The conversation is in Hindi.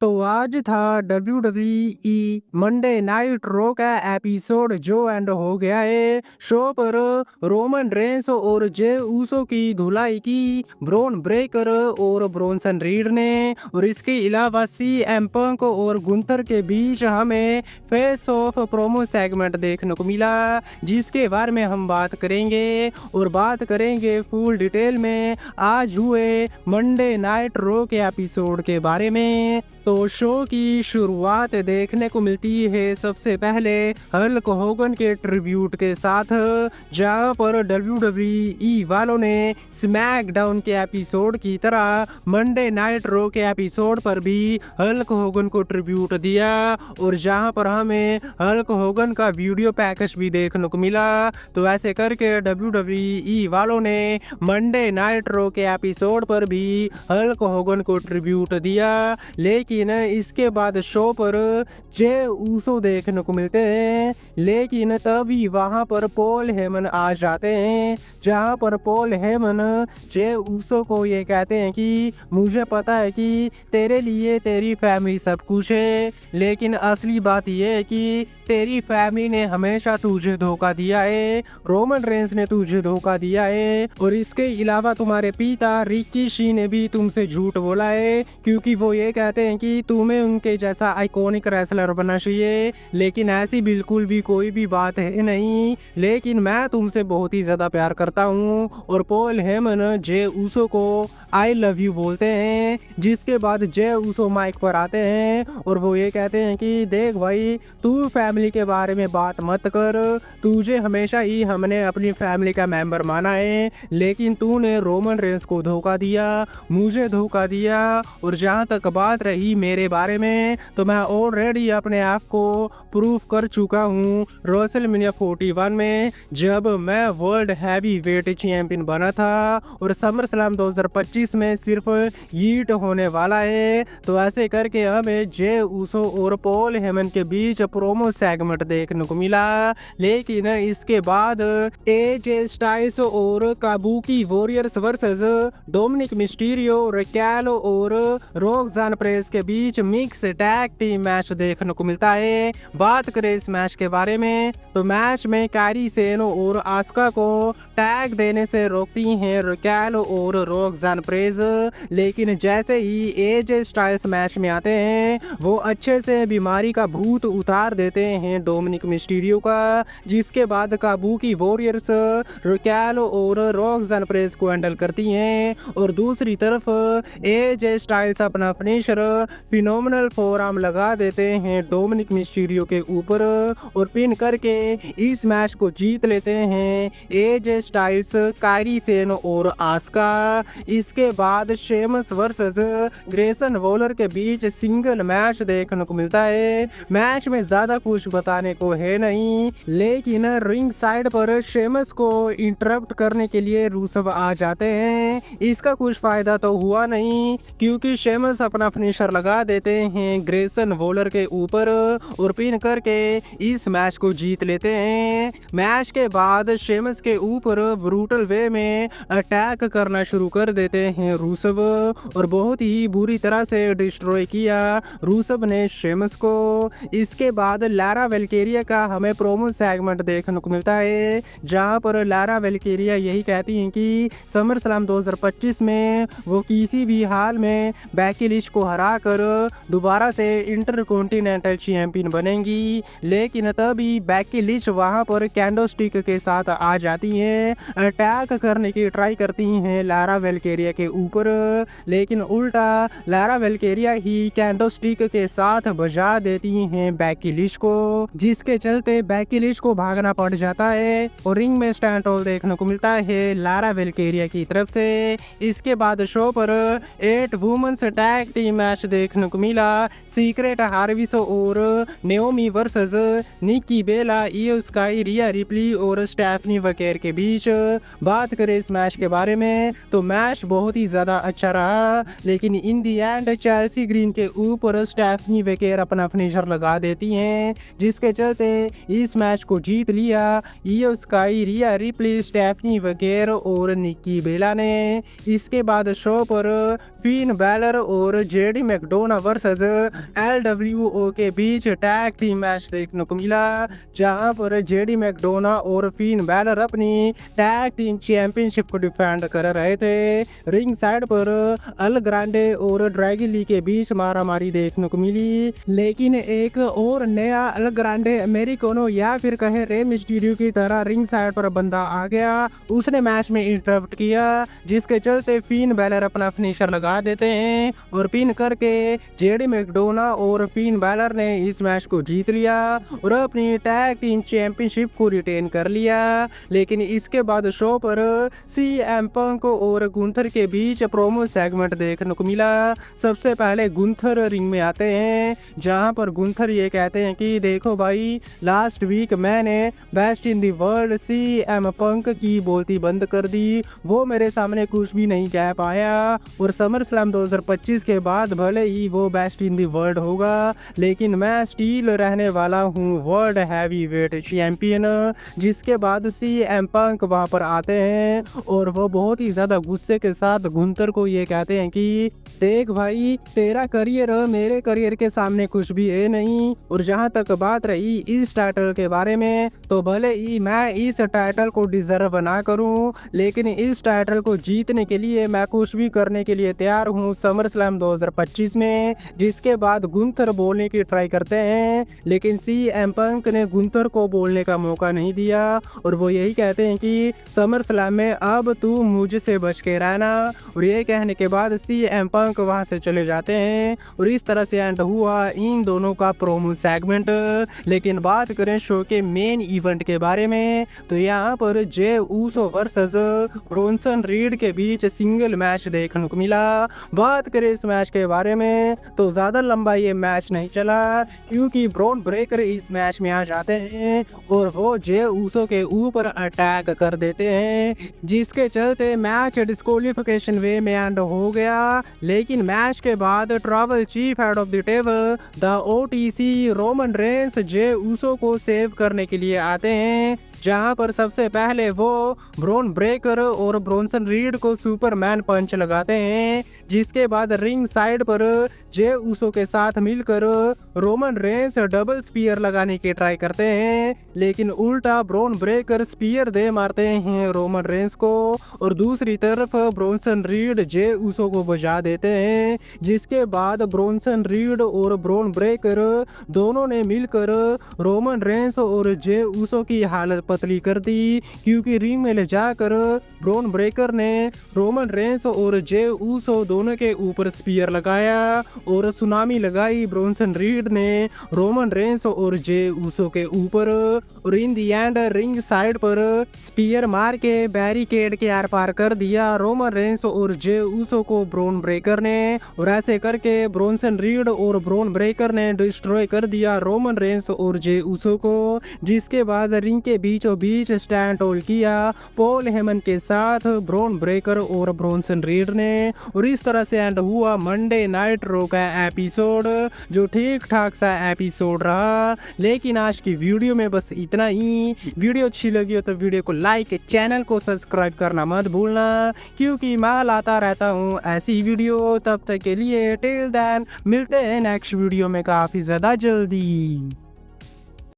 तो आज था WWE मंडे नाइट रो का एपिसोड जो एंड हो गया है। शो पर रोमन रेंस और जे ऊसो की धुलाई की ब्रोन ब्रेकर और ब्रोनसन रीड ने, और इसके अलावा CM पंक और गुंथर के बीच हमें फेस ऑफ प्रोमो सेगमेंट देखने को मिला, जिसके बारे में हम बात करेंगे और बात करेंगे फुल डिटेल में आज हुए मंडे नाइट रो के एपिसोड के बारे में। तो शो की शुरुआत देखने को मिलती है सबसे पहले हल्क होगन के ट्रिब्यूट के साथ, जहां पर WWE वालों ने स्मैकडाउन के एपिसोड की तरह मंडे नाइट रो के एपिसोड पर भी हल्क होगन को ट्रिब्यूट दिया, और जहां पर हमें हल्क होगन का वीडियो पैकेज भी देखने को मिला। तो ऐसे करके WWE वालों ने मंडे नाइट रो के एपिसोड पर भी हल्क होगन को ट्रिब्यूट दिया, लेकिन इसके बाद शो पर जे ऊसो देखने को मिलते हैं। लेकिन तभी वहां पर पॉल हेमन आ जाते हैं, जहां पर पॉल हेमन जे ऊसो को ये कहते हैं कि मुझे पता है कि तेरे लिए तेरी फैमिली सब कुछ है, लेकिन असली बात यह है कि तेरी फैमिली ने हमेशा तुझे धोखा दिया है, रोमन रेंस ने तुझे धोखा दिया है, और इसके अलावा तुम्हारे पिता रिकी शी ने भी तुमसे झूठ बोला है, क्योंकि वो ये कहते हैं कि तुम्हें उनके जैसा आइकॉनिक रेसलर बनना चाहिए, लेकिन ऐसी बिल्कुल भी कोई भी बात है नहीं, लेकिन मैं तुमसे बहुत ही ज्यादा प्यार करता हूँ। और पॉल हेमन जे ऊसो को आई लव यू बोलते हैं, जिसके बाद जे ऊसो माइक पर आते हैं और वो ये कहते हैं कि देख भाई, तू फैमिली के बारे में बात मत कर, तुझे हमेशा ही हमने अपनी फैमिली का मेंबर माना है, लेकिन तूने रोमन रेंस को धोखा दिया, मुझे धोखा दिया, और जहाँ तक बात रही मेरे बारे में, तो मैं ऑलरेडी अपने आप को प्रूफ कर चुका हूँ रेसलमेनिया 41 में, जब मैं वर्ल्ड हैवी वेट चैंपियन बना था, और समर स्लैम 2025 में सिर्फ हीट होने वाला है। तो ऐसे करके हमें जे ऊसो और पॉल हेमन के बीच प्रोमो सेगमेंट देखने को मिला, लेकिन इसके बाद एजे स्टाइल्स और Kabuki Warriors versus Dominik Mysterio, Raquel और रोक्साना पेरेज के बीच मिक्स टैग टीम मैच देखने को मिलता है। बात करें इस मैच के बारे में, तो मैच में कायरी सेनो और आस्का को टैग देने से रोकती हैं रैकेलो और रोक्साना पेरेज, लेकिन जैसे ही एजे स्टाइल्स मैच में आते हैं, वो अच्छे से बीमारी का भूत उतार देते हैं डोमिनिक मिस्टीरियो का, जिसके बाद काबुकी वॉरियर्स रैकेलो और रोक्साना पेरेज को हैंडल करती हैं, और दूसरी तरफ एजे स्टाइल्स अपना फिनिशर फिनोमिनल फोरआर्म लगा देते हैं डोमिनिक मिस्टीरियो के ऊपर, और पिन करके इस मैच को जीत लेते हैं एजे स्टाइल्स, कायरी सेन और आस्का। इसके बाद शेमस वर्सेस ग्रेसन वॉलर के बीच सिंगल मैच देखने को मिलता है। मैच में ज्यादा कुछ बताने को है नहीं, लेकिन रिंग साइड पर शेमस को इंटरप्ट करने के लिए रूसव आ जाते हैं। इसका कुछ फायदा तो हुआ नहीं, क्योंकि शेमस अपना फिनिशर लगा देते हैं ग्रेसन वॉलर के ऊपर, और पिन करके इस मैच को जीत लेते हैं। मैच के बाद शेमस के ऊपर ब्रूटल वे में अटैक करना शुरू कर देते हैं रूसव, और बहुत ही बुरी तरह से डिस्ट्रॉय किया रूसव ने शेमस को। इसके बाद लारा वेल्केरिया का हमें प्रोमो सेगमेंट देखने को मिलता है, जहां पर लारा वेल्केरिया यही कहती हैं कि समर स्लैम 2025 में वो किसी भी हाल में बैकी लिंच को हरा कर दोबारा से इंटरकॉन्टिनेंटल चैंपियन बनेंगी, लेकिन तभी बैकी लिंच वहां पर कैंडोस्टिक के साथ आ जाती हैं, अटैक करने की ट्राई करती हैं लारा वेल्केरिया के ऊपर, लेकिन उल्टा लारा वेल्केरिया ही कैंडोस्टिक के साथ बजा देती हैं बैकी लिंच को, जिसके चलते बैकी लिंच को भागना पड़ जाता है, और रिंग में स्टैंड होल्ड देखने को मिलता है लारा वेल्केरिया की तरफ से। इसके बाद शो पर 8 वुमेन्स टैग टीम मैच देखने को मिला, सीक्रेट हार्विस और नेओमी वर्सेस निक्की बेला, इयो स्काई, रिया रिप्ली और स्टेफनी वकेर के बीच। बीच बात करें इस मैच के बारे में तो मैच बहुत ही ज़्यादा अच्छा रहा, लेकिन इन दी एंड चेल्सी ग्रीन के ऊपर स्टेफनी वेकेर अपना फिनिशर लगा देती हैं, जिसके चलते इस मैच को जीत लिया इयो स्काई, रिया रिप्ली, स्टेफनी वेकेर और निक्की बेला ने। इसके बाद शो पर फिन बैलर और जेडी मैकडोना वर्सेस LWO के बीच टैग टीम मैच देखने को मिला, जहां पर जेडी मैकडोना और फिन बैलर अपनी टैग टीम चैंपियनशिप को डिफेंड कर रहे थे। रिंग साइड पर अल ग्रांडे और ड्रैगी ली के बीच मारामारी देखने को मिली, लेकिन एक और नया अल ग्रांडे अमेरिकानो या फिर कहे रे मिस्टीरियो की तरह रिंग साइड पर बंदा आ गया, उसने मैच में इंटरप्ट किया, जिसके चलते फिन बैलर अपना फिनिशर लगा देते हैं और पिन करके जेडी मैकडोना और फिन बैलर ने इस मैच को जीत लिया और अपनी टैग टीम चैंपियनशिप को रिटेन कर लिया। लेकिन इसके बाद शो पर CM पंक और गुंथर के बीच प्रोमो सेगमेंट देखने को मिला। सबसे पहले गुंथर रिंग में आते हैं, जहां पर गुंथर ये कहते हैं कि देखो भाई, लास्ट वीक मैंने best in the world CM पंक की बोलती बंद कर दी, वो मेरे सामने कुछ भी नहीं कह पाया और समर स्लैम 2025 के बाद भले ही वो बेस्ट इन दी वर्ल्ड होगा, लेकिन मैं स्टील रहने वाला हूँ वर्ल्ड हैवी वेट चैंपियन। जिसके बाद CM पंक वहां पर आते हैं और वो बहुत ही ज्यादा गुस्से के साथ गुंथर को ये कहते हैं कि देख भाई, तेरा करियर मेरे करियर के सामने कुछ भी है नहीं, और जहां तक बात रही इस टाइटल के बारे में तो भले ही मैं इस टाइटल को डिजर्व ना करूं, लेकिन इस टाइटल को जीतने के लिए मैं कुछ भी करने के लिए तैयार हूं समर स्लैम 2025 में। जिसके बाद गुंथर बोलने की ट्राई करते हैं, लेकिन CM पंक ने गुंथर को बोलने का मौका नहीं दिया और वो यही कहते हैं कि समर स्लैम में अब तू मुझसे बच के रहना, और ये कहने के बाद CM पंक वहां से चले जाते हैं और इस तरह से एंड हुआ इन दोनों का प्रोमो सेगमेंट। लेकिन बात करें शो के मेन इवेंट के बारे में तो यहाँ पर Jey Uso versus Bronson read के बीच सिंगल मैच देखने को मिला। बात करें इस मैच के बारे में तो ज्यादा लंबा ये मैच नहीं चला, क्योंकि ब्रॉन ब्रेकर इस मैच में आ जाते हैं और वो जे ऊसो के ऊपर अटैक कर देते हैं, जिसके चलते मैच डिस्क्वालिफिकेशन वे में एंड हो गया। लेकिन मैच के बाद travel chief head of the table the OTC Roman Reigns Jey Uso को सेव करने के लिए आते हैं, जहां पर सबसे पहले वो ब्रॉन ब्रेकर और ब्रोंसन रीड को सुपरमैन पंच लगाते हैं। जिसके बाद रिंग साइड पर जे ऊसो के साथ मिलकर रोमन रेंस डबल स्पीयर लगाने की ट्राई करते हैं, लेकिन उल्टा ब्रॉन ब्रेकर स्पीयर दे मारते हैं रोमन रेंस को और दूसरी तरफ ब्रोंसन रीड जे ऊसो को बजा देते हैं। जिसके बाद ब्रोंसन रीड और ब्रॉन ब्रेकर दोनों ने मिलकर रोमन रेंस और जे ऊसो की हालत पतली कर दी, क्योंकि रिंग में ले जाकर ब्रॉन ब्रेकर ने रोमन रेंस और जे ऊसो दोनों के ऊपर स्पीयर लगाया और सुनामी लगाई ब्रोंसन रीड ने रोमन रेंस और जे ऊसो के ऊपर, और इन दी एंड रिंग साइड पर स्पीयर मार के बैरिकेड के आर पार कर दिया रोमन रेंस और जे ऊसो को ब्रॉन ब्रेकर ने, और ऐसे करके ब्रोंसन रीड और ब्रॉन ब्रेकर ने डिस्ट्रॉय कर दिया रोमन रेंस और जे ऊसो को। जिसके बाद रिंग के बीचों बीच स्टैंड होल्ड किया पॉल हेमन के साथ ब्रॉन ब्रेकर और ब्रोंसन रीड ने, और इस तरह से एंड हुआ मंडे नाइट रो का एपिसोड, जो ठीक ठाक सा एपिसोड रहा। लेकिन आज की वीडियो में बस इतना ही। वीडियो अच्छी लगी हो तो वीडियो को लाइक, चैनल को सब्सक्राइब करना मत भूलना, क्योंकि मैं लाता रहता हूँ ऐसी वीडियो। तब तक के लिए टिल देन मिलते हैं नेक्स्ट वीडियो में काफी ज्यादा जल्दी।